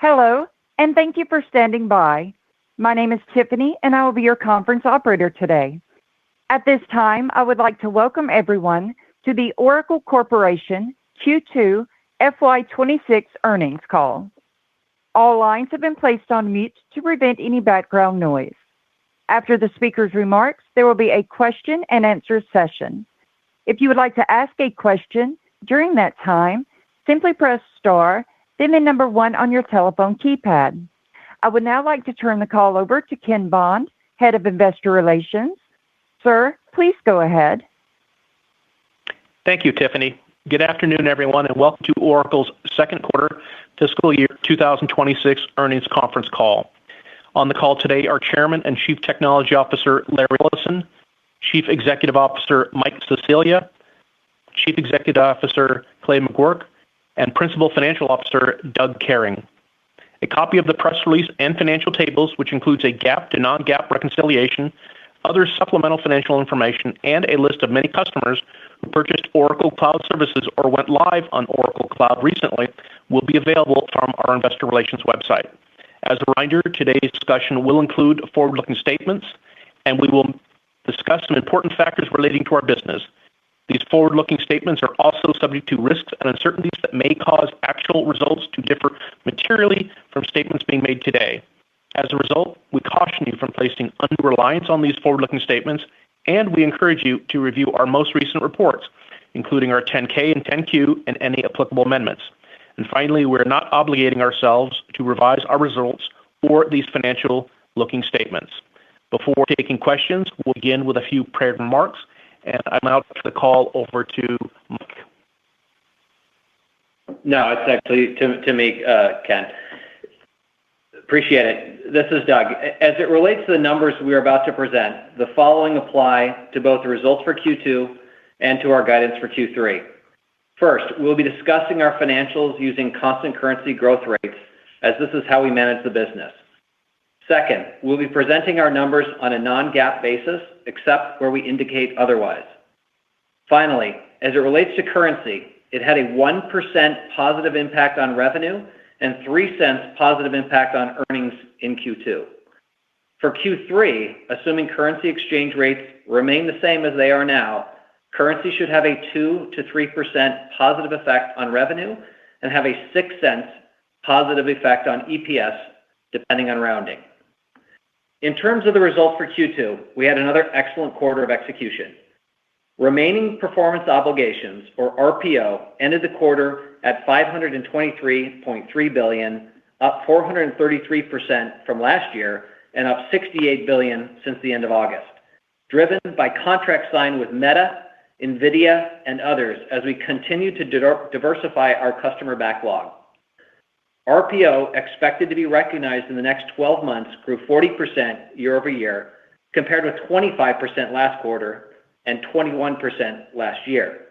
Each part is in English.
Hello, and thank you for standing by. My name is Tiffany, and I will be your conference operator today. At this time, I would like to welcome everyone to the Oracle Corporation Q2 FY26 earnings call. All lines have been placed on mute to prevent any background noise. After the speaker's remarks, there will be a question-and-answer session. If you would like to ask a question during that time, simply press star, then the number 1 on your telephone keypad. I would now like to turn the call over to Ken Bond, Head of Investor Relations. Sir, please go ahead. Thank you, Tiffany. Good afternoon, everyone, and welcome to Oracle's second quarter fiscal year 2026 earnings conference call. On the call today are Chairman and Chief Technology Officer Larry Ellison, Chief Executive Officer Mike Sicilia, Chief Executive Officer Clay McGuirk, and Principal Financial Officer Doug Kehring. A copy of the press release and financial tables, which includes a GAAP to non-GAAP reconciliation, other supplemental financial information, and a list of many customers who purchased Oracle Cloud Services or went live on Oracle Cloud recently, will be available from our Investor Relations website. As a reminder, today's discussion will include forward-looking statements, and we will discuss some important factors relating to our business. These forward-looking statements are also subject to risks and uncertainties that may cause actual results to differ materially from statements being made today. As a result, we caution you from placing undue reliance on these forward-looking statements, and we encourage you to review our most recent reports, including our 10-K and 10-Q and any applicable amendments. And finally, we're not obligating ourselves to revise our results or these financial-looking statements. Before taking questions, we'll begin with a few prepared remarks, and I'm now turning the call over to Mike. No, it's actually to me, Ken. Appreciate it. This is Doug. As it relates to the numbers we are about to present, the following apply to both the results for Q2 and to our guidance for Q3. First, we'll be discussing our financials using constant currency growth rates, as this is how we manage the business. Second, we'll be presenting our numbers on a non-GAAP basis, except where we indicate otherwise. Finally, as it relates to currency, it had a 1% positive impact on revenue and 3 cents positive impact on earnings in Q2. For Q3, assuming currency exchange rates remain the same as they are now, currency should have a 2 to 3% positive effect on revenue and have a 6 cents positive effect on EPS, depending on rounding. In terms of the results for Q2, we had another excellent quarter of execution. Remaining performance obligations, or RPO, ended the quarter at $523.3 billion, up 433% from last year and up $68 billion since the end of August, driven by contracts signed with Meta, NVIDIA, and others as we continue to diversify our customer backlog. RPO, expected to be recognized in the next 12 months, grew 40% year over year, compared with 25% last quarter and 21% last year.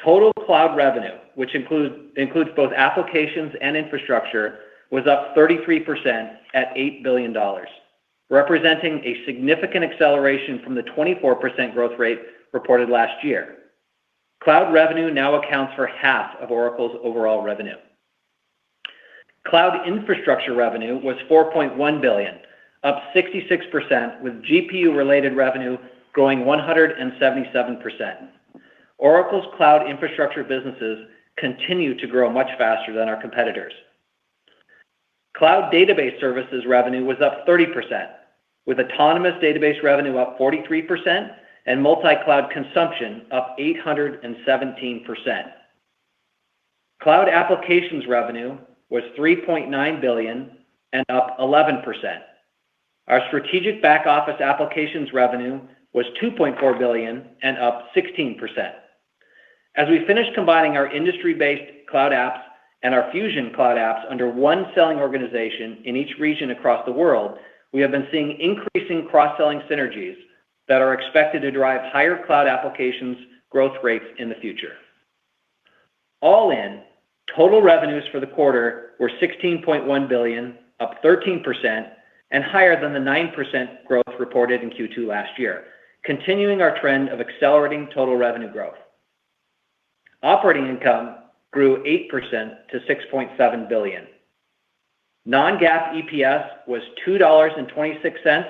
Total cloud revenue, which includes both applications and infrastructure, was up 33% at $8 billion, representing a significant acceleration from the 24% growth rate reported last year. Cloud revenue now accounts for half of Oracle's overall revenue. Cloud infrastructure revenue was $4.1 billion, up 66%, with GPU-related revenue growing 177%. Oracle's cloud infrastructure businesses continue to grow much faster than our competitors. Cloud database services revenue was up 30%, with autonomous database revenue up 43% and multi-cloud consumption up 817%. Cloud applications revenue was $3.9 billion and up 11%. Our strategic back-office applications revenue was $2.4 billion and up 16%. As we finish combining our industry-based cloud apps and our Fusion cloud apps under one selling organization in each region across the world, we have been seeing increasing cross-selling synergies that are expected to drive higher cloud applications growth rates in the future. All in, total revenues for the quarter were $16.1 billion, up 13%, and higher than the 9% growth reported in Q2 last year, continuing our trend of accelerating total revenue growth. Operating income grew 8% to $6.7 billion. Non-GAAP EPS was $2.26,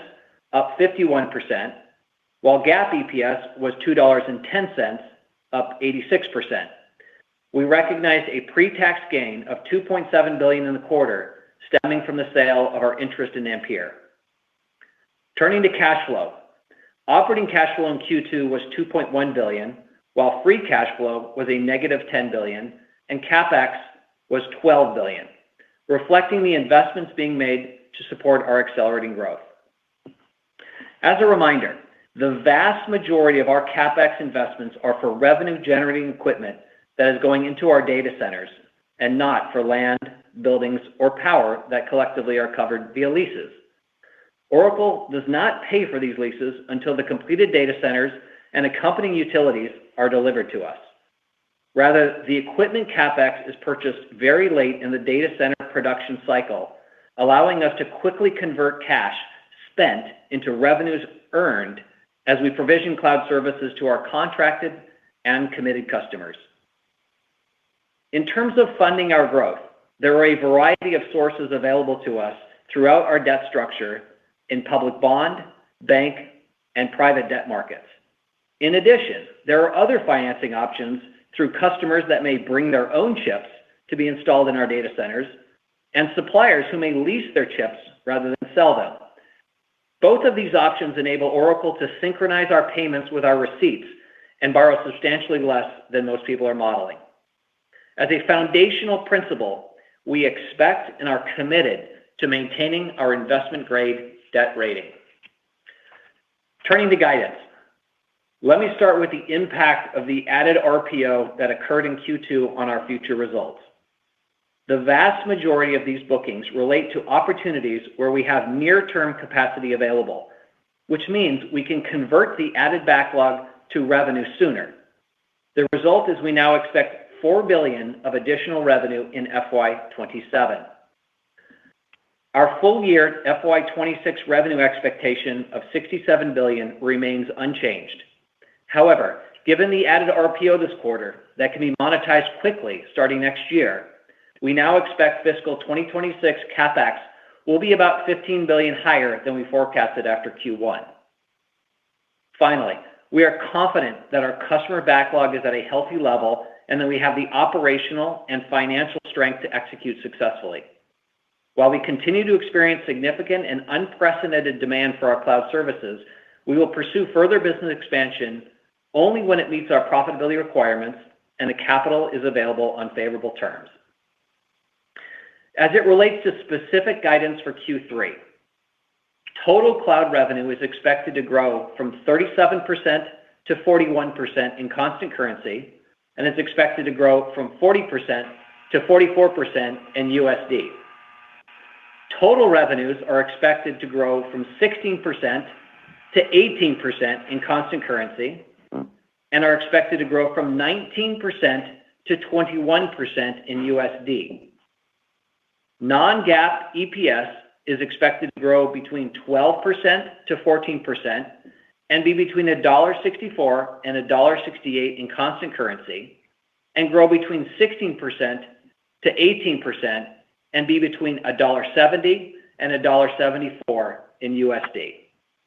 up 51%, while GAAP EPS was $2.10, up 86%. We recognized a pre-tax gain of $2.7 billion in the quarter, stemming from the sale of our interest in Ampere. Turning to cash flow. Operating cash flow in Q2 was $2.1 billion, while free cash flow was a negative $10 billion, and CapEx was $12 billion, reflecting the investments being made to support our accelerating growth. As a reminder, the vast majority of our CapEx investments are for revenue-generating equipment that is going into our data centers and not for land, buildings, or power that collectively are covered via leases. Oracle does not pay for these leases until the completed data centers and accompanying utilities are delivered to us. Rather, the equipment CapEx is purchased very late in the data center production cycle, allowing us to quickly convert cash spent into revenues earned as we provision cloud services to our contracted and committed customers. In terms of funding our growth, there are a variety of sources available to us throughout our debt structure in public bond, bank, and private debt markets. In addition, there are other financing options through customers that may bring their own chips to be installed in our data centers, and suppliers who may lease their chips rather than sell them. Both of these options enable Oracle to synchronize our payments with our receipts and borrow substantially less than most people are modeling. As a foundational principle, we expect and are committed to maintaining our investment-grade debt rating. Turning to guidance. Let me start with the impact of the added RPO that occurred in Q2 on our future results. The vast majority of these bookings relate to opportunities where we have near-term capacity available, which means we can convert the added backlog to revenue sooner. The result is we now expect $4 billion of additional revenue in FY27. Our full-year FY26 revenue expectation of $67 billion remains unchanged. However, given the added RPO this quarter that can be monetized quickly starting next year, we now expect fiscal 2026 CapEx will be about $15 billion higher than we forecasted after Q1. Finally, we are confident that our customer backlog is at a healthy level and that we have the operational and financial strength to execute successfully. While we continue to experience significant and unprecedented demand for our cloud services, we will pursue further business expansion only when it meets our profitability requirements and the capital is available on favorable terms. As it relates to specific guidance for Q3, total cloud revenue is expected to grow from 37% to 41% in constant currency, and it's expected to grow from 40% to 44% in USD. Total revenues are expected to grow from 16% to 18% in constant currency, and are expected to grow from 19% to 21% in USD. Non-GAAP EPS is expected to grow between 12% to 14% and be between $1.64 and $1.68 in constant currency, and grow between 16% to 18% and be between $1.70 and $1.74 in USD.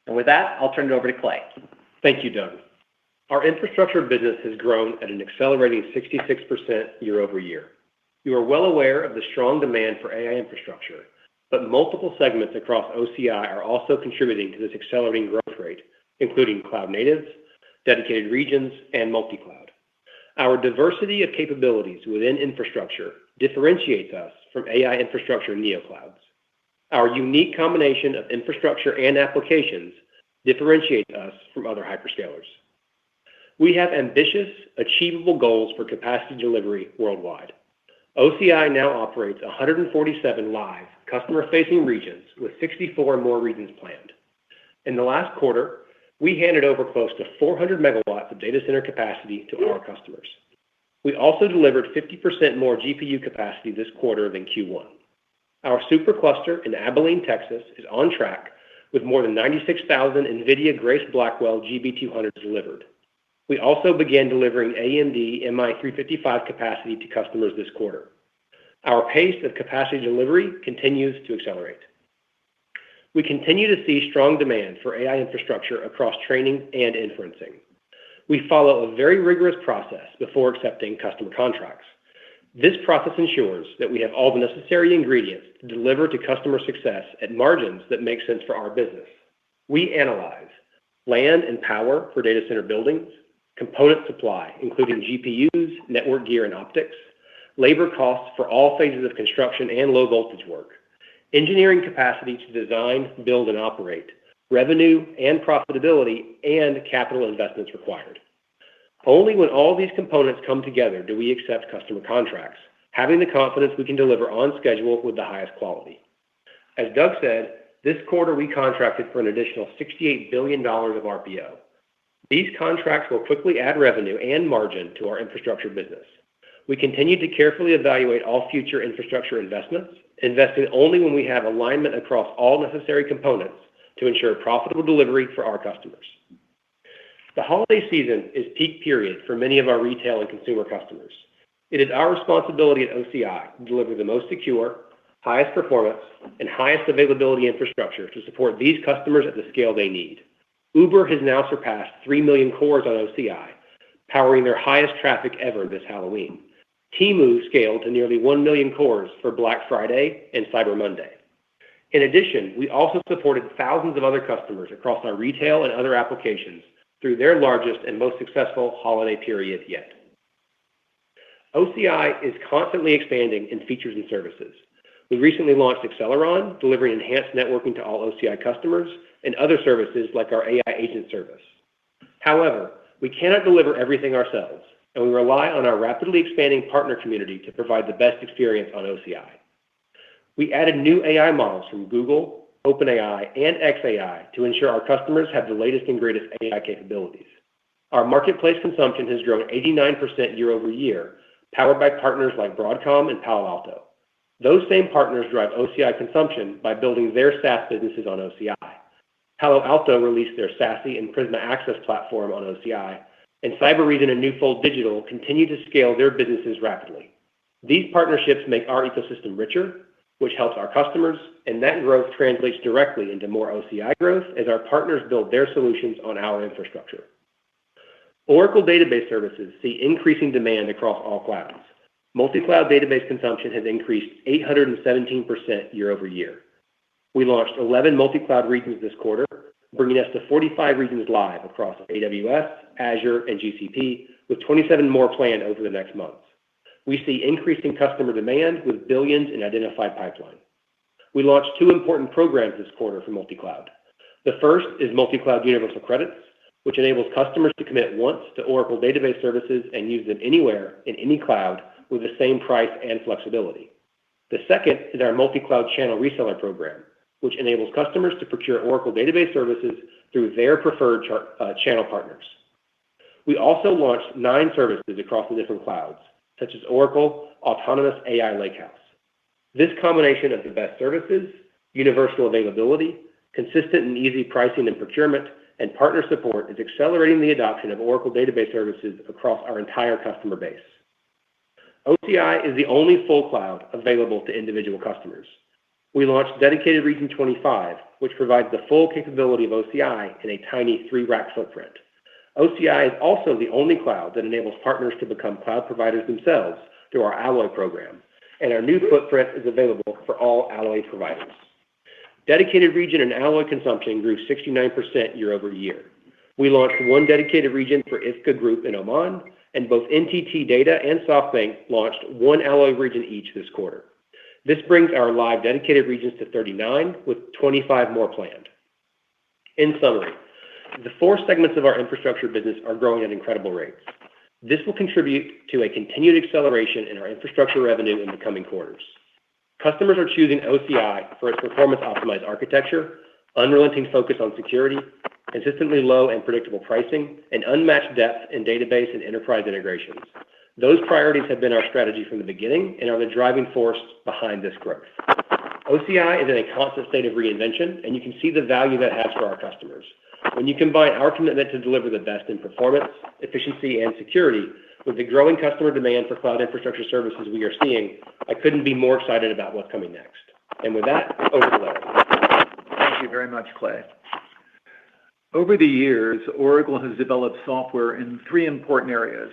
And with that, I'll turn it over to Clay. Thank you, Doug. Our infrastructure business has grown at an accelerating 66% year over year. You are well aware of the strong demand for AI infrastructure, but multiple segments across OCI are also contributing to this accelerating growth rate, including cloud natives, dedicated regions, and multi-cloud. Our diversity of capabilities within infrastructure differentiates us from AI infrastructure neoclouds. Our unique combination of infrastructure and applications differentiates us from other hyperscalers. We have ambitious, achievable goals for capacity delivery worldwide. OCI now operates 147 live customer-facing regions with 64 more regions planned. In the last quarter, we handed over close to 400 megawatts of data center capacity to our customers. We also delivered 50% more GPU capacity this quarter than Q1. Our supercluster in Abilene, Texas is on track with more than 96,000 NVIDIA Grace Blackwell GB200s delivered. We also began delivering AMD MI355 capacity to customers this quarter. Our pace of capacity delivery continues to accelerate. We continue to see strong demand for AI infrastructure across training and inferencing. We follow a very rigorous process before accepting customer contracts. This process ensures that we have all the necessary ingredients to deliver to customer success at margins that make sense for our business. We analyze land and power for data center buildings, component supply, including GPUs, network gear, and optics, labor costs for all phases of construction and low voltage work, engineering capacity to design, build, and operate, revenue and profitability, and capital investments required. Only when all these components come together do we accept customer contracts, having the confidence we can deliver on schedule with the highest quality. As Doug said, this quarter we contracted for an additional $68 billion of RPO. These contracts will quickly add revenue and margin to our infrastructure business. We continue to carefully evaluate all future infrastructure investments, investing only when we have alignment across all necessary components to ensure profitable delivery for our customers. The holiday season is peak period for many of our retail and consumer customers. It is our responsibility at OCI to deliver the most secure, highest performance, and highest availability infrastructure to support these customers at the scale they need. Uber has now surpassed 3 million cores on OCI, powering their highest traffic ever this Halloween. Temu scaled to nearly 1 million cores for Black Friday and Cyber Monday. In addition, we also supported thousands of other customers across our retail and other applications through their largest and most successful holiday period yet. OCI is constantly expanding in features and services. We recently launched Acceleron, delivering enhanced networking to all OCI customers, and other services like our AI agent service. However, we cannot deliver everything ourselves, and we rely on our rapidly expanding partner community to provide the best experience on OCI. We added new AI models from Google, OpenAI, and xAI to ensure our customers have the latest and greatest AI capabilities. Our marketplace consumption has grown 89% year over year, powered by partners like Broadcom and Palo Alto. Those same partners drive OCI consumption by building their SaaS businesses on OCI. Palo Alto released their SASE and Prisma Access platform on OCI, and Cybereason and Newfold Digital continue to scale their businesses rapidly. These partnerships make our ecosystem richer, which helps our customers, and that growth translates directly into more OCI growth as our partners build their solutions on our infrastructure. Oracle Database Services see increasing demand across all clouds. Multi-cloud database consumption has increased 817% year over year. We launched 11 multi-cloud regions this quarter, bringing us to 45 regions live across AWS, Azure, and GCP, with 27 more planned over the next months. We see increasing customer demand with billions in identified pipeline. We launched 2 important programs this quarter for multi-cloud. The first is Multi-Cloud Universal Credits, which enables customers to commit once to Oracle Database Services and use them anywhere in any cloud with the same price and flexibility. The second is our Multi-Cloud Channel Reseller Program, which enables customers to procure Oracle Database Services through their preferred channel partners. We also launched 9 services across the different clouds, such as Oracle Autonomous AI Lakehouse. This combination of the best services, universal availability, consistent and easy pricing and procurement, and partner support is accelerating the adoption of Oracle Database Services across our entire customer base. OCI is the only full cloud available to individual customers. We launched Dedicated Region 25, which provides the full capability of OCI in a tiny 3-rack footprint. OCI is also the only cloud that enables partners to become cloud providers themselves through our Alloy program, and our new footprint is available for all Alloy providers. Dedicated Region and Alloy consumption grew 69% year over year. We launched 1 dedicated region for IFCA Group in Oman, and both NTT Data and SoftBank launched 1 Alloy region each this quarter. This brings our live dedicated regions to 39, with 25 more planned. In summary, the 4 segments of our infrastructure business are growing at incredible rates. This will contribute to a continued acceleration in our infrastructure revenue in the coming quarters. Customers are choosing OCI for its performance-optimized architecture, unrelenting focus on security, consistently low and predictable pricing, and unmatched depth in database and enterprise integrations. Those priorities have been our strategy from the beginning and are the driving force behind this growth. OCI is in a constant state of reinvention, and you can see the value that has for our customers. When you combine our commitment to deliver the best in performance, efficiency, and security With the growing customer demand for cloud infrastructure services we are seeing, I couldn't be more excited about what's coming next. And with that, over to Larry. Thank you very much, Clay. Over the years, Oracle has developed software in three important areas: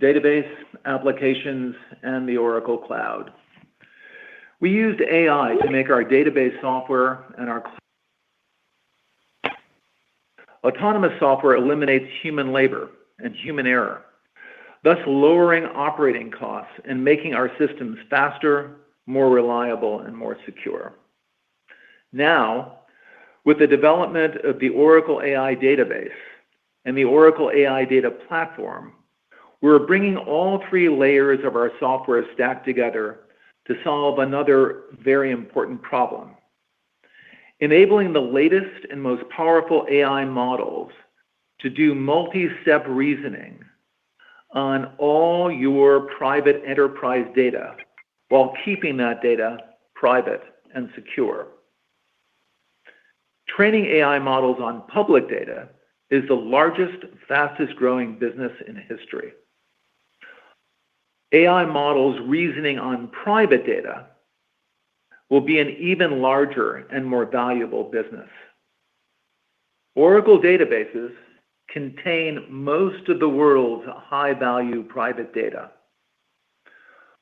database, applications, and the Oracle Cloud. We used AI to make our database software and our autonomous software eliminates human labor and human error, thus lowering operating costs and making our systems faster, more reliable, and more secure. Now, with the development of the Oracle AI Database and the Oracle AI Data Platform, we're bringing all three layers of our software stack together to solve another very important problem: enabling the latest and most powerful AI models to do multi-step reasoning on all your private enterprise data while keeping that data private and secure. Training AI models on public data is the largest, fastest growing business in history. AI models reasoning on private data will be an even larger and more valuable business. Oracle databases contain most of the world's high-value private data.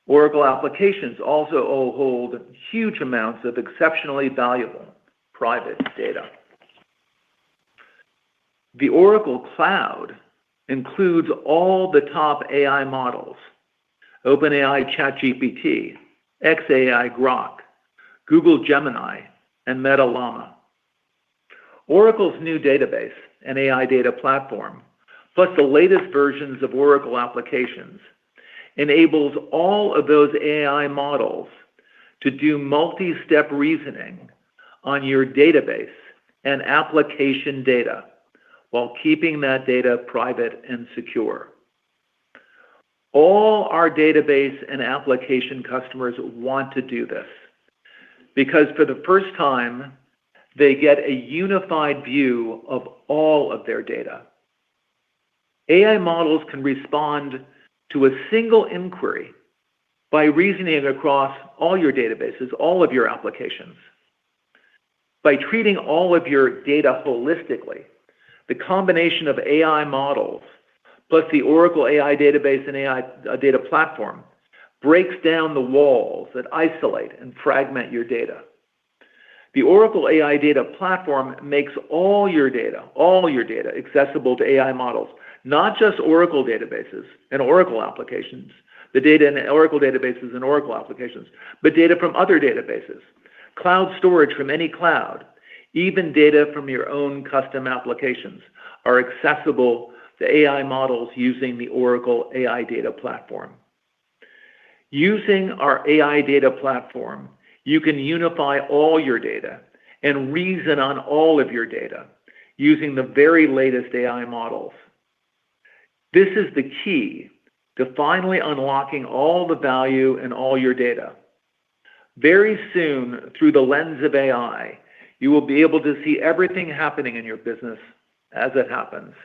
Oracle applications also hold huge amounts of exceptionally valuable private data. The Oracle Cloud includes all the top AI models: OpenAI ChatGPT, xAI Grok, Google Gemini, and Meta Llama. Oracle's new database and AI data platform, plus the latest versions of Oracle applications, enables all of those AI models to do multi-step reasoning on your database and application data while keeping that data private and secure. All our database and application customers want to do this because for the first time, they get a unified view of all of their data. AI models can respond to a single inquiry by reasoning across all your databases, all of your applications. By treating all of your data holistically, the combination of AI models plus the Oracle AI Database and AI Data Platform breaks down the walls that isolate and fragment your data. The Oracle AI Data Platform makes all your data accessible to AI models, not just Oracle databases and Oracle applications, the data in Oracle databases and Oracle applications, but data from other databases, cloud storage from any cloud, even data from your own custom applications are accessible to AI models using the Oracle AI Data Platform. Using our AI Data Platform, you can unify all your data and reason on all of your data using the very latest AI models. This is the key to finally unlocking all the value in all your data. Very soon, through the lens of AI, you will be able to see everything happening in your business as it happens.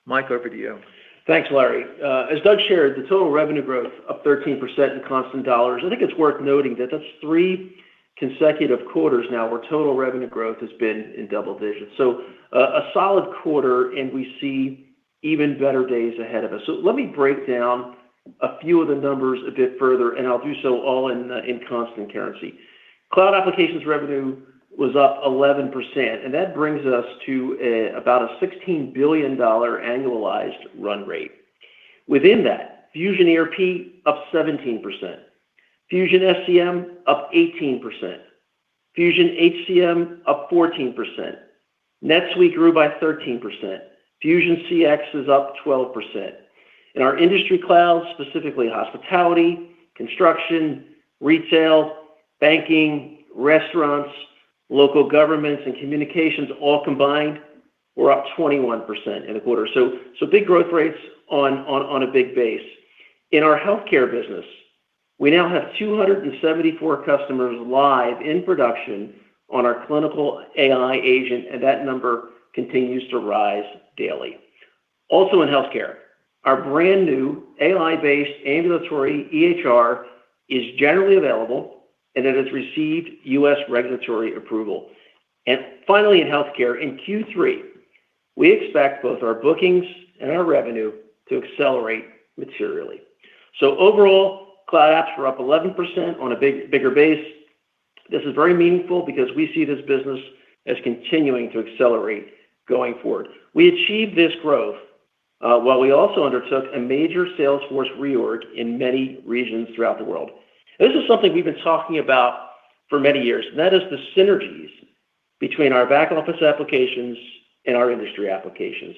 Mike, over to you. Thanks, Larry. As Doug shared, the total revenue growth up 13% in constant dollars. I think it's worth noting that that's 3 consecutive quarters now where total revenue growth has been in double digits. So a solid quarter, and we see even better days ahead of us. So let me break down a few of the numbers a bit further, and I'll do so all in constant currency. Cloud applications revenue was up 11%, and that brings us to about a $16 billion annualized run rate. Within that, Fusion ERP up 17%, Fusion SCM up 18%, Fusion HCM up 14%, NetSuite grew by 13%, Fusion CX is up 12%. In our industry clouds, specifically hospitality, construction, retail, banking, restaurants, local governments, and communications all combined, we're up 21% in the quarter. So big growth rates on a big base. In our healthcare business, we now have 274 customers live in production on our clinical AI agent, and that number continues to rise daily. Also in healthcare, Our brand new AI-based ambulatory EHR is generally available, and it has received U.S. regulatory approval. And finally, in healthcare, in Q3, we expect both our bookings and our revenue to accelerate materially. So overall, cloud apps were up 11% on a bigger base. This is very meaningful because we see this business as continuing to accelerate going forward. We achieved this growth while we also undertook a major Salesforce reorg in many regions throughout the world. And this is something we've been talking about for many years, and that is the synergies between our back office applications and our industry applications.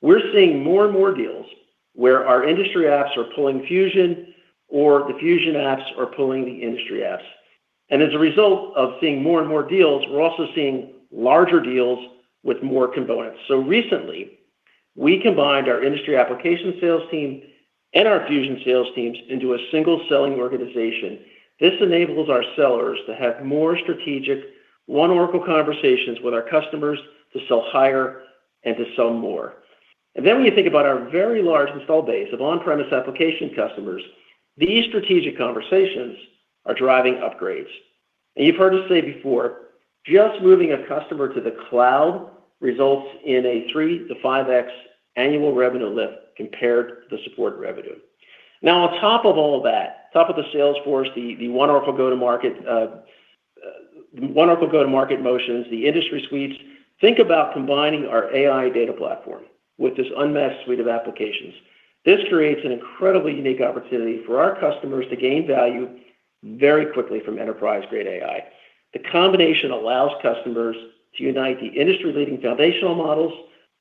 We're seeing more and more deals where our industry apps are pulling Fusion or the Fusion apps are pulling the industry apps. And as a result of seeing more and more deals, we're also seeing larger deals with more components. So recently, we combined our industry application sales team and our Fusion sales teams into a single selling organization. This enables our sellers to have more strategic one Oracle conversations with our customers to sell higher and to sell more. And then when you think about our very large install base of on-premise application customers, these strategic conversations are driving upgrades. And you've heard us say before, just moving a customer to the cloud results in a 3 to 5x annual revenue lift compared to the support revenue. Now, on top of all of that, top of the Salesforce, the one Oracle go-to-market motions, the industry suites, think about combining our AI data platform with this unmatched suite of applications. This creates an incredibly unique opportunity for our customers to gain value very quickly from enterprise-grade AI. The combination allows customers to unite the industry-leading foundational models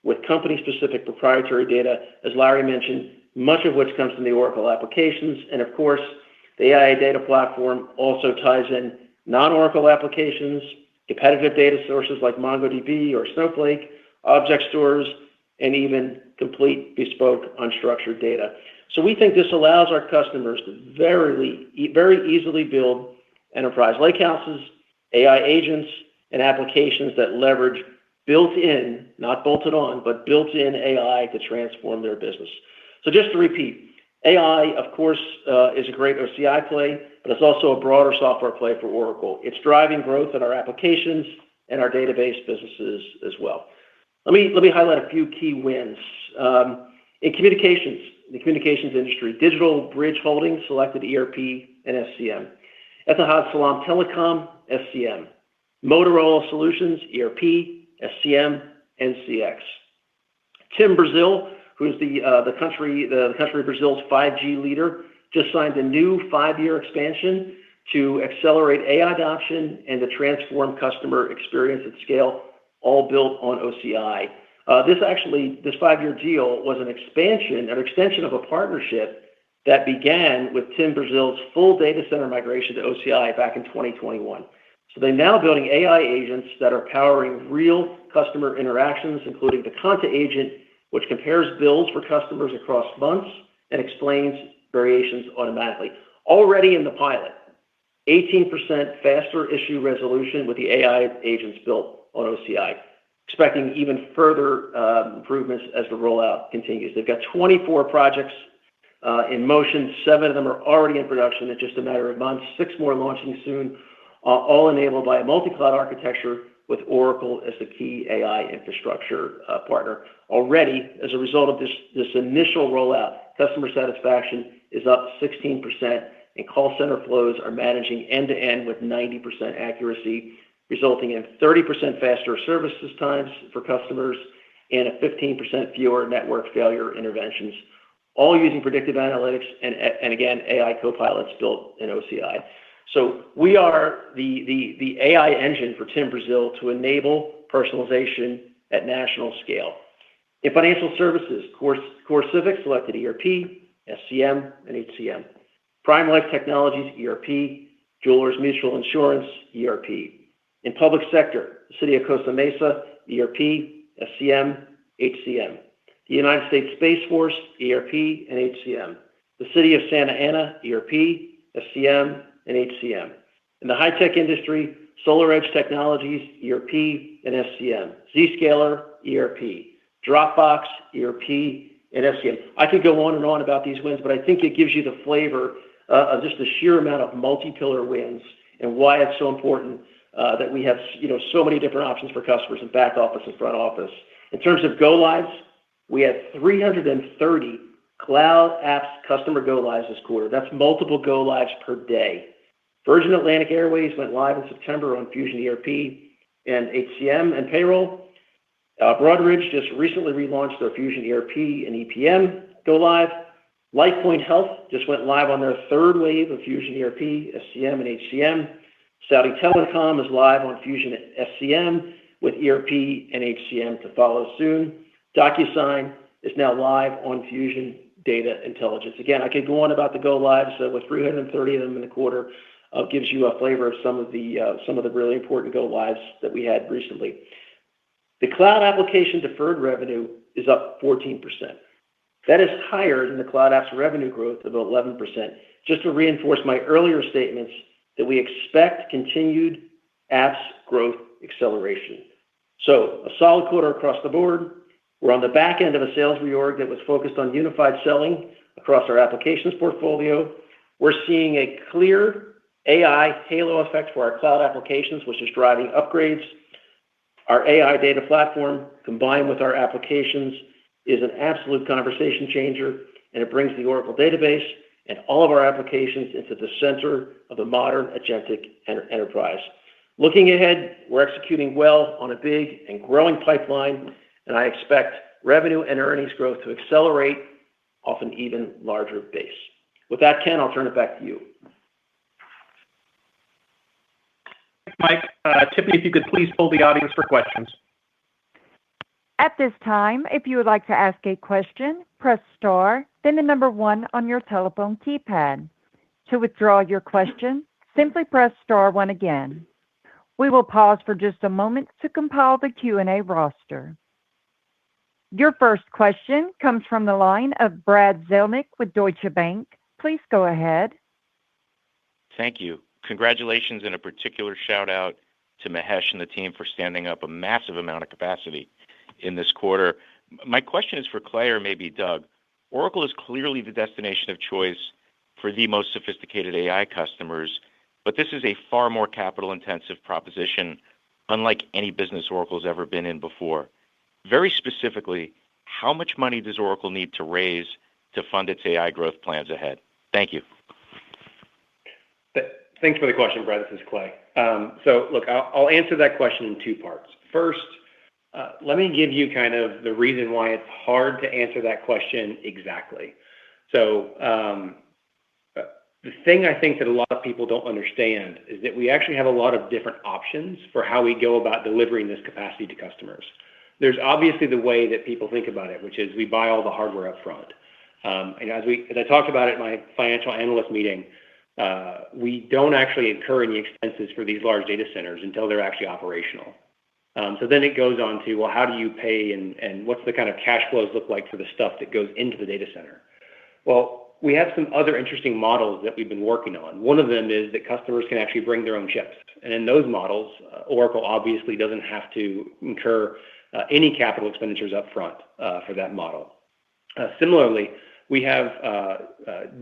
with company-specific proprietary data, as Larry mentioned, much of which comes from the Oracle applications. And of course, the AI data platform also ties in non-Oracle applications, competitive data sources like MongoDB or Snowflake, object stores, and even complete bespoke unstructured data. So we think this allows our customers to very easily build enterprise lakehouses, AI agents, and applications that leverage built-in, not bolted on, but built-in AI to transform their business. So just to repeat, AI, of course, is a great OCI play, but it's also a broader software play for Oracle. It's driving growth in our applications and our database businesses as well. Let me highlight a few key wins. In communications, the communications industry, Digital Bridge Holdings selected ERP and SCM. Etihad Salam Telecom, SCM. Motorola Solutions, ERP, SCM, and CX. Tim Brazil, who's the country of Brazil's 5G leader, just signed a new 5-year expansion to accelerate AI adoption and to transform customer experience at scale, all built on OCI. This 5-year deal was an extension of a partnership that began with Tim Brazil's full data center migration to OCI back in 2021. So they're now building AI agents that are powering real customer interactions, including the Conta agent, which compares bills for customers across months and explains variations automatically. Already in the pilot, 18% faster issue resolution with the AI agents built on OCI. Expecting even further improvements as the rollout continues. They've got 24 projects in motion. 7 of them are already in production in just a matter of months. 6 more launching soon, all enabled by a multi-cloud architecture with Oracle as the key AI infrastructure partner. Already, as a result of this initial rollout, customer satisfaction is up 16%, and call center flows are managing end-to-end with 90% accuracy, resulting in 30% faster services times for customers and a 15% fewer network failure interventions, all using predictive analytics and again, AI copilots built in OCI. So we are the AI engine for Tim Brazil to enable personalization at national scale. In financial services, CoreCivic selected ERP, SCM, and HCM. Prime Life Technologies, ERP. Jewelers Mutual Insurance, ERP. In public sector, the City of Costa Mesa, ERP, SCM, HCM. The United States Space Force, ERP, and HCM. The City of Santa Ana, ERP, SCM, and HCM. In the high-tech industry, SolarEdge Technologies, ERP, and SCM. Zscaler, ERP. Dropbox, ERP, and SCM. I could go on and on about these wins, but I think it gives you the flavor of just the sheer amount of multi-pillar wins and why it's so important that we have so many different options for customers in back office and front office. In terms of go lives, we had 330 cloud apps customer go lives this quarter. That's multiple go lives per day. Virgin Atlantic Airways went live in September on Fusion ERP and HCM and payroll. Broadridge just recently relaunched their Fusion ERP and EPM go live. LifePoint Health just went live on their third wave of Fusion ERP, SCM, and HCM. Saudi Telecom is live on Fusion SCM with ERP and HCM to follow soon. DocuSign is now live on Fusion Data Intelligence. Again, I could go on about the go lives with 330 of them in the quarter. Gives you a flavor of some of the really important go lives that we had recently. The cloud application deferred revenue is up 14%. That is higher than the cloud apps revenue growth of 11%. Just to reinforce my earlier statements that we expect continued apps growth acceleration. So a solid quarter across the board. We're on the back end of a sales reorg that was focused on unified selling across our applications portfolio. We're seeing a clear AI halo effect for our cloud applications, which is driving upgrades. Our AI data platform, combined with our applications, is an absolute conversation changer, and it brings the Oracle database and all of our applications into the center of the modern agentic enterprise. Looking ahead, we're executing well on a big and growing pipeline, and I expect revenue and earnings growth to accelerate off an even larger base. With that, Ken, I'll turn it back to you. Mike, Tiffany, if you could please poll the audience for questions. At this time, if you would like to ask a question, press star, then the number 1 on your telephone keypad. To withdraw your question, simply press star 1 again. We will pause for just a moment to compile the Q&A roster. Your first question comes from the line of Brad Zelnick with Deutsche Bank. Please go ahead. Thank you. Congratulations and a particular shout out to Mahesh and the team for standing up a massive amount of capacity in this quarter. My question is for Clay or maybe Doug. Oracle is clearly the destination of choice for the most sophisticated AI customers, but this is a far more capital intensive proposition, unlike any business Oracle's ever been in before. Very specifically, how much money does Oracle need to raise to fund its AI growth plans ahead? Thank you. Thanks for the question, Brad. This is Clay. So look, I'll answer that question in 2 parts. First, let me give you kind of the reason why it's hard to answer that question exactly. So the thing I think that a lot of people don't understand is that we actually have a lot of different options for how we go about delivering this capacity to customers. There's obviously the way that people think about it, which is we buy all the hardware up front. And as I talked about at my financial analyst meeting, we don't actually incur any expenses for these large data centers until they're actually operational. So then it goes on to, well, how do you pay and what's the kind of cash flows look like for the stuff that goes into the data center? Well, we have some other interesting models that we've been working on. One of them is that customers can actually bring their own chips. And in those models, Oracle obviously doesn't have to incur any capital expenditures up front for that model. Similarly, we have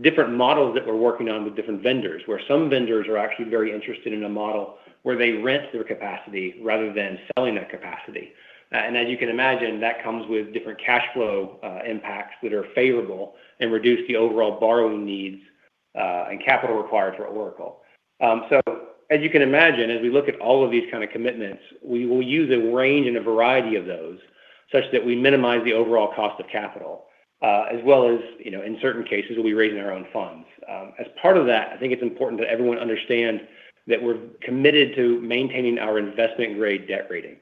different models that we're working on with different vendors, where some vendors are actually very interested in a model where they rent their capacity rather than selling that capacity. And as you can imagine, that comes with different cash flow impacts that are favorable and reduce the overall borrowing needs and capital required for Oracle. So as you can imagine, as we look at all of these kind of commitments, we will use a range and a variety of those such that we minimize the overall cost of capital, as well as, in certain cases, we'll be raising our own funds. As part of that, I think it's important that everyone understand that we're committed to maintaining our investment grade debt rating.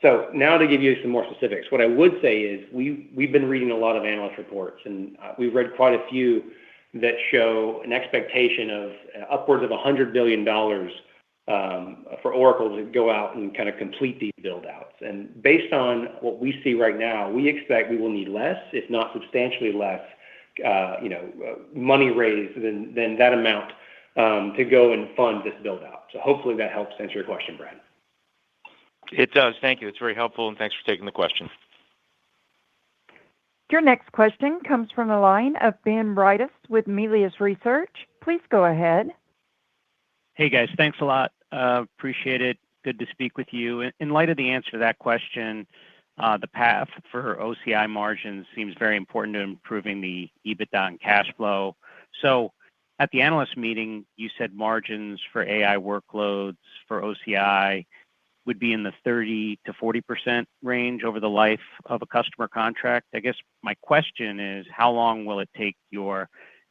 So now to give you some more specifics, what I would say is we've been reading a lot of analyst reports, and we've read quite a few that show an expectation of upwards of $100 billion for Oracle to go out and kind of complete these build-outs. And based on what we see right now, we expect we will need less, if not substantially less, money raised than that amount to go and fund this build-out. So hopefully that helps answer your question, Brad. It does. Thank you. It's very helpful, and thanks for taking the question. Your next question comes from the line of Ben Brightis with Melius Research. Please go ahead. Hey, guys. Thanks a lot. Appreciate it. Good to speak with you. In light of the answer to that question, the path for OCI margins seems very important to improving the EBITDA and cash flow. So at the analyst meeting, you said margins for AI workloads for OCI would be in the 30 to 40% range over the life of a customer contract. I guess my question is, how long will it take your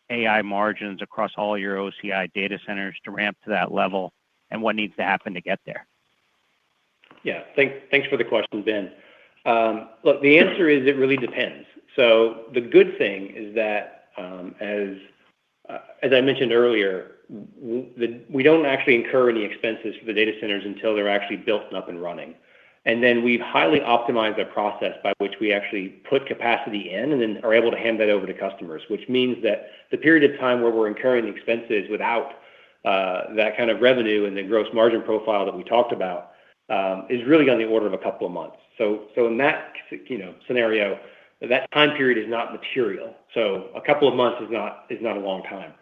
AI margins across all your OCI data centers to ramp to that level, and what needs to happen to get there? Yeah, thanks for the question, Ben. Look, the answer is it really depends. So the good thing is that, as I mentioned earlier, we don't actually incur any expenses for the data centers until they're actually built and up and running. And then we've highly optimized a process by which we actually put capacity in and then are able to hand that over to customers, which means that the period of time where we're incurring the expenses without that kind of revenue and the gross margin profile that we talked about is really on the order of a couple of months. So in that scenario, that time period is not material. So a couple of months is not a long time.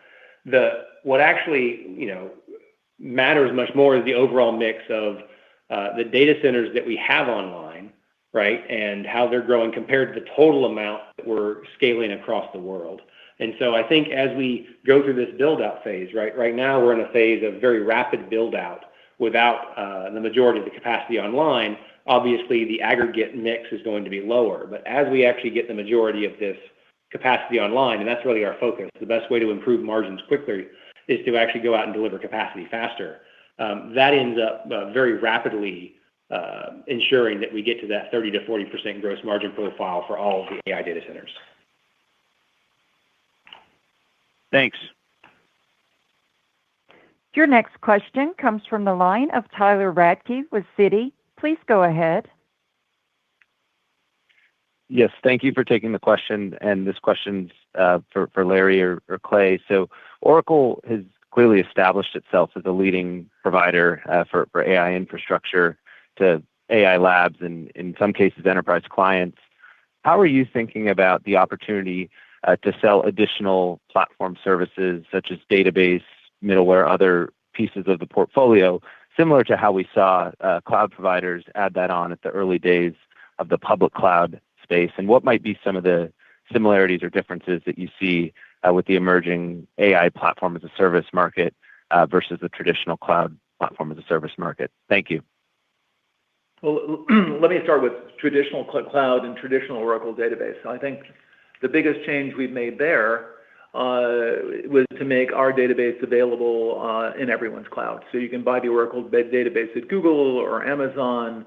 What actually matters much more is the overall mix of the data centers that we have online, right, and how they're growing compared to the total amount that we're scaling across the world. And so I think as we go through this build-out phase, right now we're in a phase of very rapid build-out without the majority of the capacity online. Obviously, the aggregate mix is going to be lower. But as we actually get the majority of this capacity online, and that's really our focus, the best way to improve margins quickly is to actually go out and deliver capacity faster. That ends up very rapidly ensuring that we get to that 30 to 40% gross margin profile for all of the AI data centers. Thanks. Your next question comes from the line of Tyler Radke with Citi. Please go ahead. Yes, thank you for taking the question. And this question's for Larry or Clay. So Oracle has clearly established itself as a leading provider for AI infrastructure to AI labs and in some cases enterprise clients. How are you thinking about the opportunity to sell additional platform services such as database, middleware, other pieces of the portfolio, similar to how we saw cloud providers add that on at the early days of the public cloud space? And what might be some of the similarities or differences that you see with the emerging AI platform as a service market versus the traditional cloud platform as a service market? Thank you. Well, let me start with traditional cloud and traditional Oracle database. I think the biggest change we've made there was to make our database available in everyone's cloud. So you can buy the Oracle database at Google or Amazon.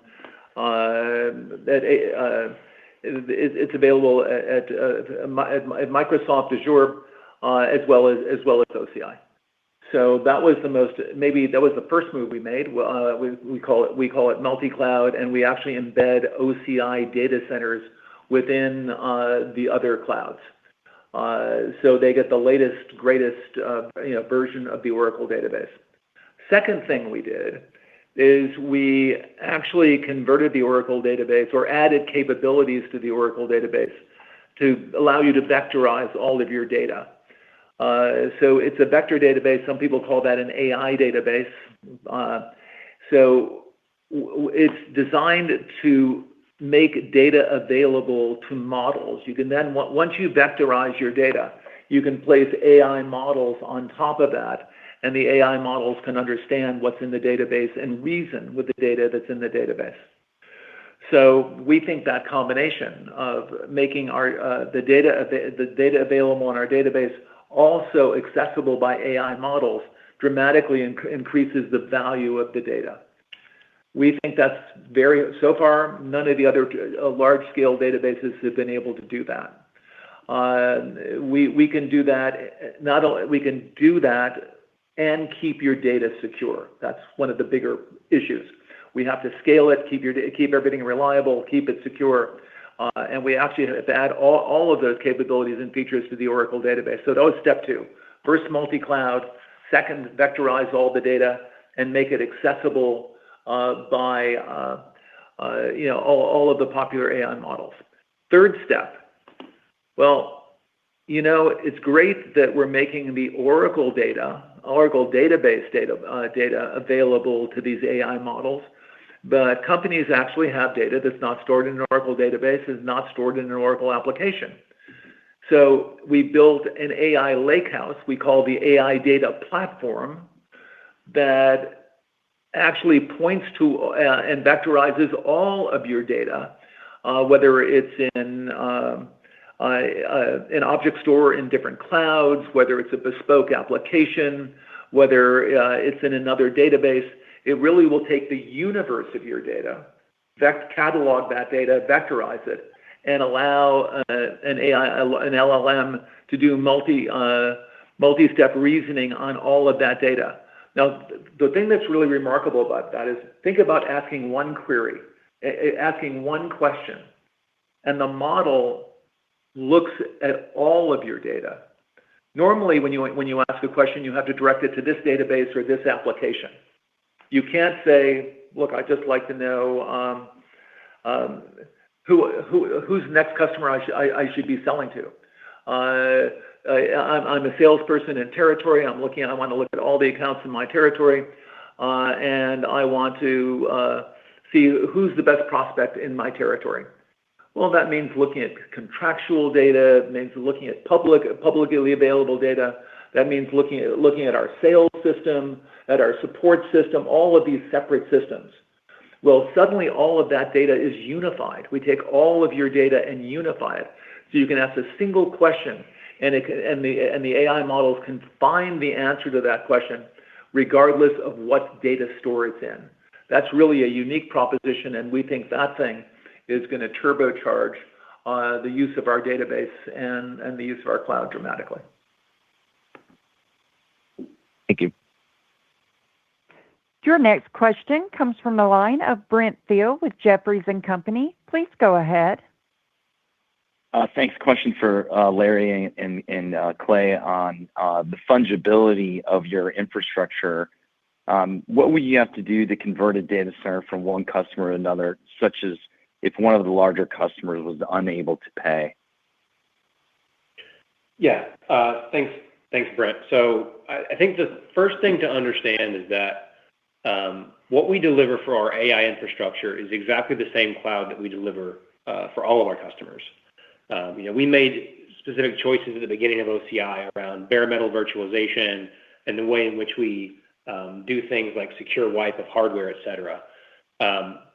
It's available at Microsoft Azure as well as OCI. So that was the first move we made. We call it multi-cloud, and we actually embed OCI data centers within the other clouds. So they get the latest, greatest version of the Oracle database. Second thing we did is we actually converted the Oracle database or added capabilities to the Oracle database to allow you to vectorize all of your data. So it's a vector database. Some people call that an AI database. So it's designed to make data available to models. You can then, once you vectorize your data, you can place AI models on top of that, and the AI models can understand what's in the database and reason with the data that's in the database. So we think that combination of making the data available in our database also accessible by AI models dramatically increases the value of the data. We think that's so far, none of the other large-scale databases have been able to do that. We can do that. Not only we can do that and keep your data secure. That's one of the bigger issues. We have to scale it, keep everything reliable, keep it secure, and we actually have to add all of those capabilities and features to the Oracle database. So that was step two. First, multi-cloud. Second, vectorize all the data and make it accessible by all of the popular AI models. Third step, Well, it's great that we're making the Oracle database data available to these AI models, but companies actually have data that's not stored in an Oracle database, is not stored in an Oracle application. So we built an AI lakehouse we call the AI data platform that actually points to and vectorizes all of your data, whether it's in an object store in different clouds, whether it's a bespoke application, whether it's in another database. It really will take the universe of your data, catalog that data, vectorize it, and allow an LLM to do multi-step reasoning on all of that data. Now, the thing that's really remarkable about that is think about asking one query, asking one question, and the model looks at all of your data. Normally, when you ask a question, you have to direct it to this database or this application. You can't say, look, I'd just like to know who's the next customer I should be selling to. I'm a salesperson in territory. I want to look at all the accounts in my territory, and I want to see who's the best prospect in my territory. Well, that means looking at contractual data. It means looking at publicly available data. That means looking at our sales system, at our support system, all of these separate systems. Well, suddenly all of that data is unified. We take all of your data and unify it, so you can ask a single question, and the AI models can find the answer to that question, regardless of what data store it's in. That's really a unique proposition, and we think that thing is going to turbocharge the use of our database and the use of our cloud dramatically. Thank you. Your next question comes from the line of Brent Thill with Jefferies & Company. Please go ahead. Thanks. Question for Larry and Clay on the fungibility of your infrastructure. What would you have to do to convert a data center from one customer to another, such as if one of the larger customers was unable to pay? Yeah. Thanks, Brent. So I think the first thing to understand is that what we deliver for our AI infrastructure is exactly the same cloud that we deliver for all of our customers. We made specific choices at the beginning of OCI around bare metal virtualization and the way in which we do things like secure wipe of hardware, et cetera.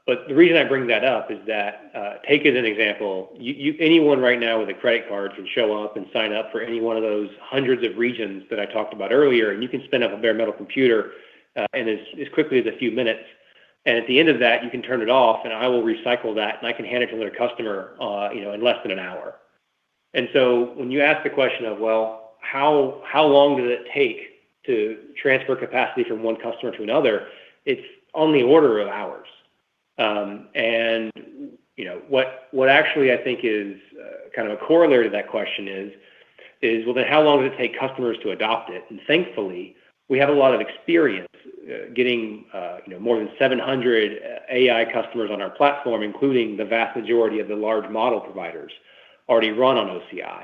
But the reason I bring that up is that, take as an example, anyone right now with a credit card can show up and sign up for any one of those hundreds of regions that I talked about earlier, and you can spin up a bare metal computer in as quickly as a few minutes. And at the end of that, you can turn it off, and I will recycle that, and I can hand it to another customer, in less than an hour. And so when you ask the question of, well, how long does it take to transfer capacity from one customer to another, it's on the order of hours. And what actually I think is kind of a corollary to that question is well, then how long does it take customers to adopt it? And thankfully, we have a lot of experience getting more than 700 AI customers on our platform, including the vast majority of the large model providers already run on OCI.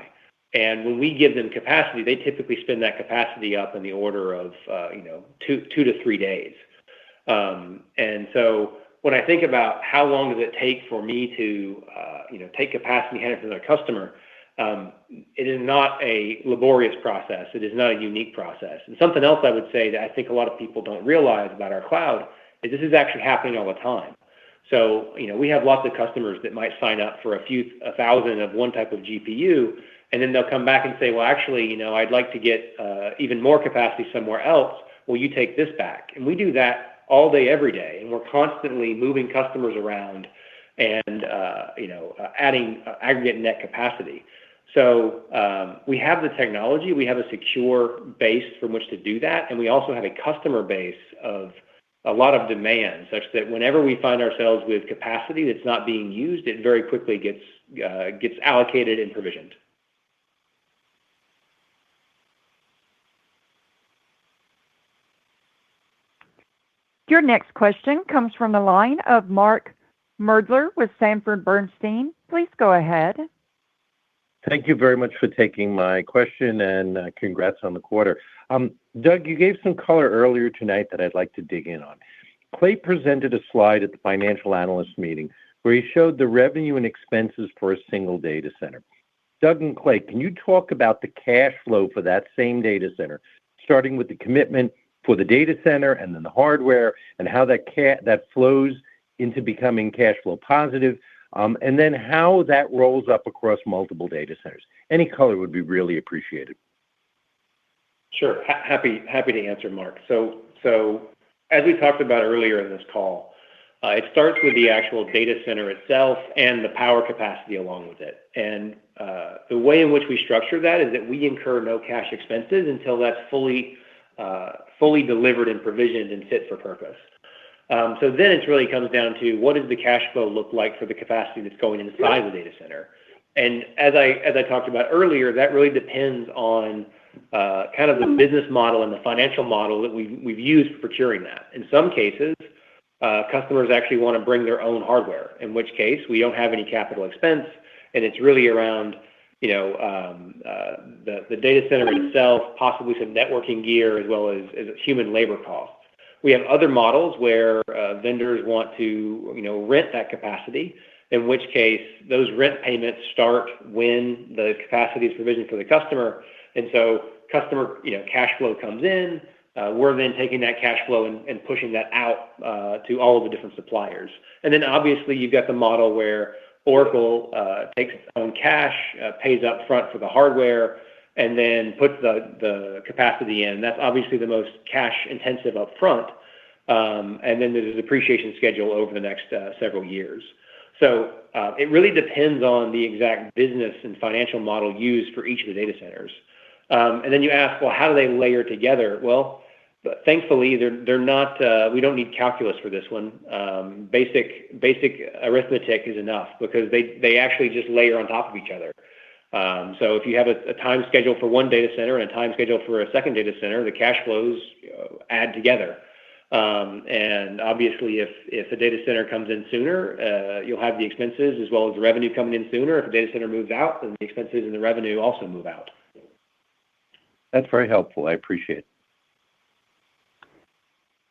And when we give them capacity, they typically spin that capacity up in the order of 2 to 3 days. And so when I think about how long does it take for me to take capacity and hand it to another customer, it is not a laborious process. It is not a unique process. And something else I would say that I think a lot of people don't realize about our cloud is this is actually happening all the time. So, we have lots of customers that might sign up for a thousand of one type of GPU, and then they'll come back and say, well, actually, I'd like to get even more capacity somewhere else. Will you take this back? And we do that all day, every day. And we're constantly moving customers around and, adding aggregate net capacity. So we have the technology, we have a secure base from which to do that, and we also have a customer base of a lot of demand, such that whenever we find ourselves with capacity that's not being used, it very quickly gets allocated and provisioned. Your next question comes from the line of Mark Moerdler with Sanford Bernstein. Please go ahead. Thank you very much for taking my question, and congrats on the quarter. Doug, you gave some color earlier tonight that I'd like to dig in on. Clay presented a slide at the financial analyst meeting where he showed the revenue and expenses for a single data center. Doug and Clay, can you talk about the cash flow for that same data center, starting with the commitment for the data center and then the hardware, and how that flows into becoming cash flow positive, and then how that rolls up across multiple data centers? Any color would be really appreciated. Sure. Happy to answer, Mark. So as we talked about earlier in this call, it starts with the actual data center itself and the power capacity along with it. And the way in which we structure that is that we incur no cash expenses until that's fully delivered and provisioned and fit for purpose. So then it really comes down to what does the cash flow look like for the capacity that's going inside the data center. And as I talked about earlier, that really depends on kind of the business model and the financial model that we've used for procuring that. In some cases, customers actually want to bring their own hardware, in which case we don't have any capital expense, and it's really around the data center itself, possibly some networking gear, as well as human labor costs. We have other models where vendors want to rent that capacity, in which case those rent payments start when the capacity is provisioned for the customer. And so customer cash flow comes in. We're then taking that cash flow and pushing that out to all of the different suppliers. And then obviously you've got the model where Oracle takes its own cash, pays up front for the hardware, and then puts the capacity in. That's obviously the most cash intensive up front. And then there's a depreciation schedule over the next several years. So it really depends on the exact business and financial model used for each of the data centers. And then you ask, well, how do they layer together? Well, thankfully, they're not. We don't need calculus for this one. Basic arithmetic is enough because they actually just layer on top of each other. So if you have a time schedule for one data center and a time schedule for a second data center, the cash flows add together. And obviously, if a data center comes in sooner, you'll have the expenses as well as the revenue coming in sooner. If a data center moves out, then the expenses and the revenue also move out. That's very helpful. I appreciate it.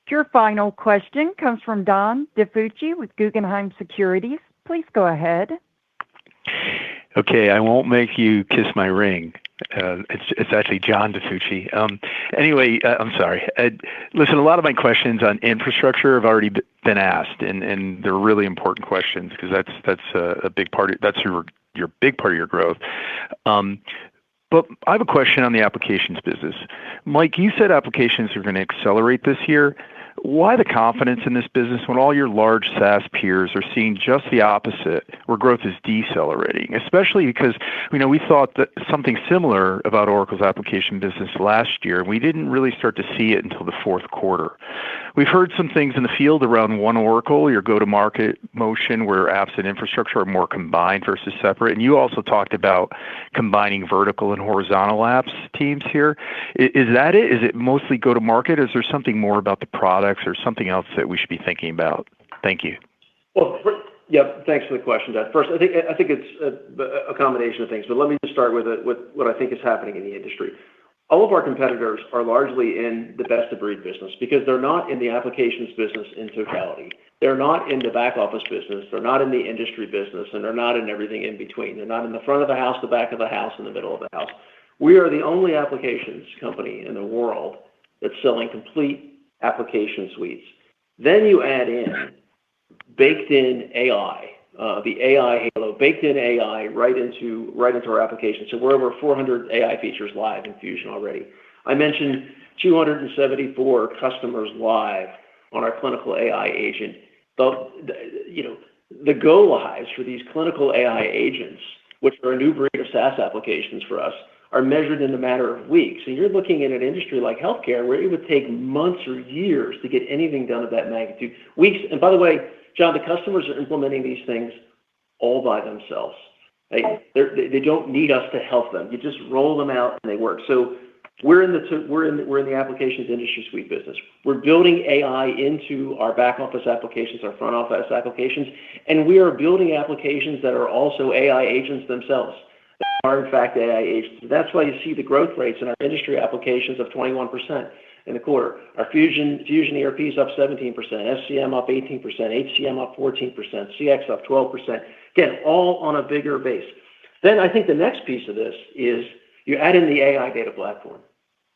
Your final question comes from John DiFucci with Guggenheim Securities. Please go ahead. Okay, I won't make you kiss my ring. It's actually John DiFucci. Anyway, I'm sorry. Listen, a lot of my questions on infrastructure have already been asked, and they're really important questions because that's a big part. That's your big part of your growth. But I have a question on the applications business. Mike, you said applications are going to accelerate this year. Why the confidence in this business when all your large SaaS peers are seeing just the opposite, where growth is decelerating? Especially because we thought that something similar about Oracle's application business last year, and we didn't really start to see it until the fourth quarter. We've heard some things in the field around One Oracle, your go-to-market motion, where apps and infrastructure are more combined versus separate. And you also talked about combining vertical and horizontal apps teams here. Is that it? Is it mostly go-to-market? Is there something more about the products or something else that we should be thinking about? Thank you. Well, thanks for the question, Dad. First, I think it's a combination of things, but let me just start with what I think is happening in the industry. All of our competitors are largely in the best-of-breed business because they're not in the applications business in totality. They're not in the back office business. They're not in the industry business, and they're not in everything in between. They're not in the front of the house, the back of the house, and the middle of the house. We are the only applications company in the world that's selling complete application suites. Then you add in baked-in AI, the AI halo, baked-in AI right into our application. So we're over 400 AI features live in Fusion already. I mentioned 274 customers live on our clinical AI agent. The go-lives for these clinical AI agents, which are a new breed of SaaS applications for us, are measured in a matter of weeks. And you're looking at an industry like healthcare where it would take months or years to get anything done of that magnitude. Weeks. And by the way, John, the customers are implementing these things all by themselves. They don't need us to help them. You just roll them out and they work. So we're in the applications industry suite business. We're building AI into our back office applications, our front office applications, and we are building applications that are also AI agents themselves. are in fact AI agents. That's why you see the growth rates in our industry applications of 21% in the quarter. Our Fusion ERP is up 17%, SCM up 18%, HCM up 14%, CX up 12%. Again, all on a bigger base. Then I think the next piece of this is you add in the AI data platform.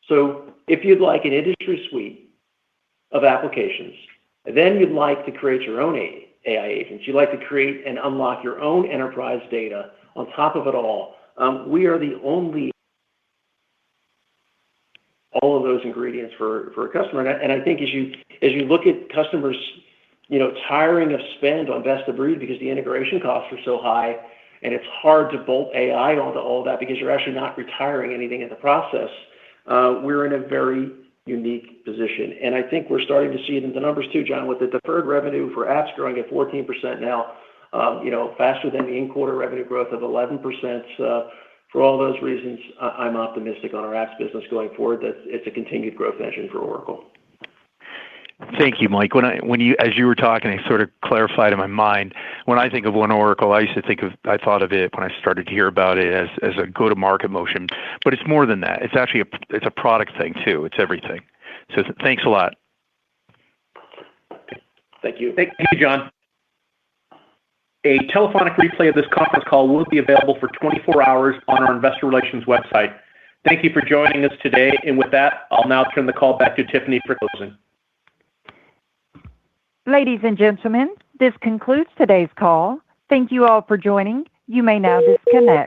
So if you'd like an industry suite of applications, then you'd like to create your own AI agents, you'd like to create and unlock your own enterprise data on top of it all, we are the only all of those ingredients for a customer. And I think as you look at customers, tiring of spend on best of breed because the integration costs are so high, and it's hard to bolt AI onto all of that because you're actually not retiring anything in the process. We're in a very unique position. And I think we're starting to see it in the numbers too, John, with the deferred revenue for apps growing at 14% now, faster than the in-quarter revenue growth of 11%. For all those reasons, I'm optimistic on our apps business going forward that it's a continued growth engine for Oracle. Thank you, Mike. As you were talking, it sort of clarified in my mind. When I think of One Oracle, I thought of it when I started to hear about it as a go-to-market motion, but it's more than that. It's actually a product thing too. It's everything. So thanks a lot. Thank you. Thank you, John. A telephonic replay of this conference call will be available for 24 hours on our investor relations website. Thank you for joining us today. And with that, I'll now turn the call back to Tiffany for closing. Ladies and gentlemen, this concludes today's call. Thank you all for joining. You may now disconnect.